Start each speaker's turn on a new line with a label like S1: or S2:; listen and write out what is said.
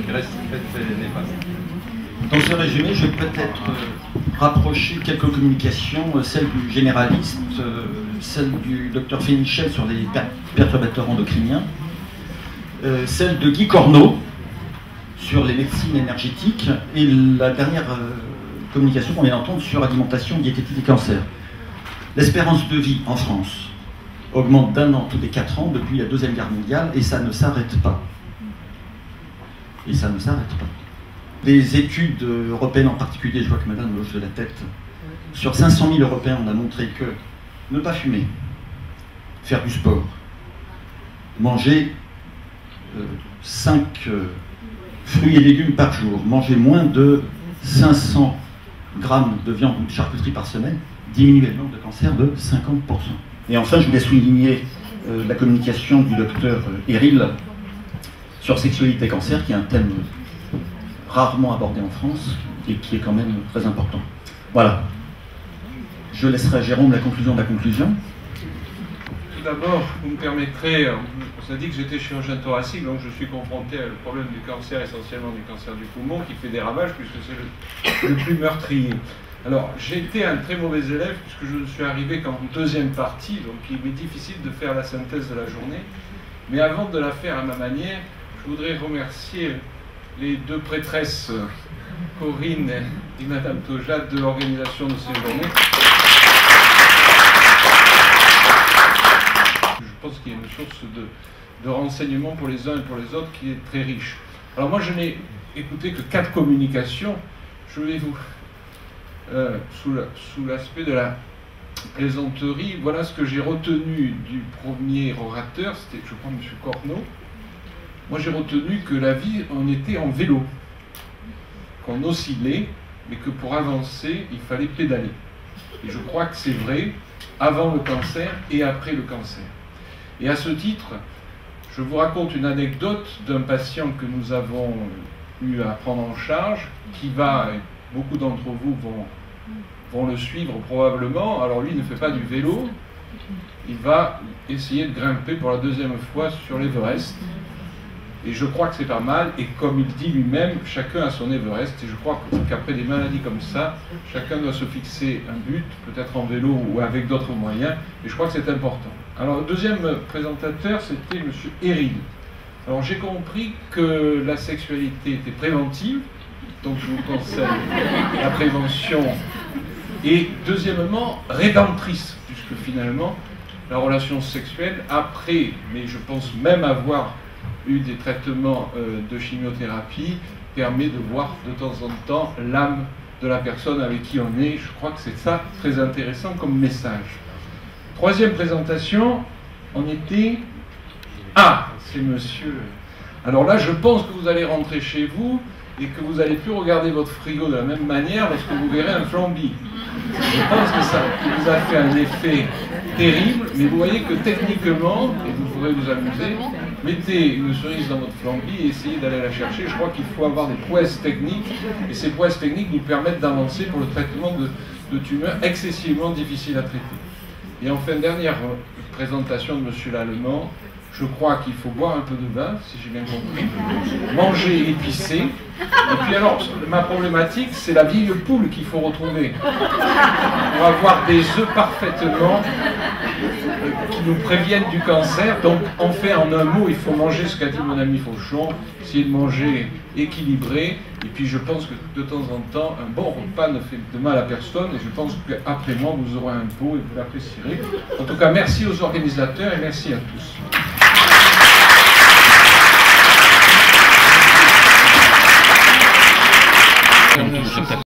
S1: qui reste très néfaste.
S2: Dans ce résumé, je vais peut-être rapprocher quelques communications, celle du généraliste, celle du docteur Fénichel sur les perturbateurs endocriniens, celle de Guy Corneau sur les médecines énergétiques, et la dernière communication qu'on vient d'entendre sur l'alimentation, diététique et cancer. L'espérance de vie en France augmente d'1 an tous les 4 ans depuis la Deuxième Guerre mondiale, et ça ne s'arrête pas. Et ça ne s'arrête pas. Les études européennes en particulier, je vois que madame hoche de la tête, sur 500 000 Européens, on a montré que ne pas fumer, faire du sport, manger 5 fruits et légumes par jour, manger moins de 500 grammes de viande ou de charcuterie par semaine, diminuer le nombre de cancers de 50%. Et enfin, je voulais souligner la communication du docteur Eril sur sexualité et cancer, qui est un thème rarement abordé en France et qui est quand même très important. Voilà. Je laisserai à Jérôme la conclusion de la conclusion.
S3: Tout d'abord, vous me permettrez, on s'est dit que j'étais chirurgien thoracique, donc je suis confronté au problème du cancer, essentiellement du cancer du poumon, qui fait des ravages puisque c'est le plus meurtrier. Alors, j'ai été un très mauvais élève puisque je ne suis arrivé qu'en deuxième partie, donc il m'est difficile de faire la synthèse de la journée. Mais avant de la faire à ma manière, je voudrais remercier les deux prêtresses, Corinne et Madame Toja, de l'organisation de ces journées. Je pense qu'il y a une source de renseignements pour les uns et pour les autres qui est très riche. Alors moi, je n'ai écouté que 4 communications. Je vais vous, sous l'aspect de la plaisanterie, voilà ce que j'ai retenu du premier orateur, c'était, je crois, M. Corneau. Moi, j'ai retenu que la vie, on était en vélo, qu'on oscillait, mais que pour avancer, il fallait pédaler. Et je crois que c'est vrai, avant le cancer et après le cancer. Et à ce titre, je vous raconte une anecdote d'un patient que nous avons eu à prendre en charge, qui va, beaucoup d'entre vous vont le suivre probablement. Alors lui, il ne fait pas du vélo, il va essayer de grimper pour la 2e fois sur l'Everest. Et je crois que c'est pas mal, et comme il dit lui-même, chacun a son Everest, et je crois qu'après des maladies comme ça, chacun doit se fixer un but, peut-être en vélo ou avec d'autres moyens, et je crois que c'est important. Alors le deuxième présentateur, c'était M. Eril. Alors j'ai compris que la sexualité était préventive, donc je vous conseille la prévention, et deuxièmement, rédemptrice, puisque finalement, la relation sexuelle, après, mais je pense même avoir eu des traitements de chimiothérapie, permet de voir de temps en temps l'âme de la personne avec qui on est. Je crois que c'est ça très intéressant comme message. Troisième présentation, on était... Ah, c'est monsieur... Alors là, je pense que vous allez rentrer chez vous et que vous n'allez plus regarder votre frigo de la même manière parce que vous verrez un flambi. Je pense que ça vous a fait un effet terrible, mais vous voyez que techniquement, et vous pourrez vous amuser, mettez une cerise dans votre flambi et essayez d'aller la chercher. Je crois qu'il faut avoir des prouesses techniques, et ces prouesses techniques nous permettent d'avancer pour le traitement de tumeurs excessivement difficiles à traiter. Et enfin, dernière présentation de M. Lallemand, je crois qu'il faut boire un peu de vin, si j'ai bien compris, manger épicé, et puis alors, ma problématique, c'est la vieille poule qu'il faut retrouver, pour avoir des œufs parfaitement qui nous préviennent du cancer. Donc, en fait, en un mot, il faut manger ce qu'a dit mon ami Fauchon, essayer de manger équilibré, et puis je pense que de temps en temps, un bon repas ne fait de mal à personne, et je pense qu'après moi, vous aurez un pot et vous l'apprécierez. En tout cas, merci aux organisateurs et merci à tous.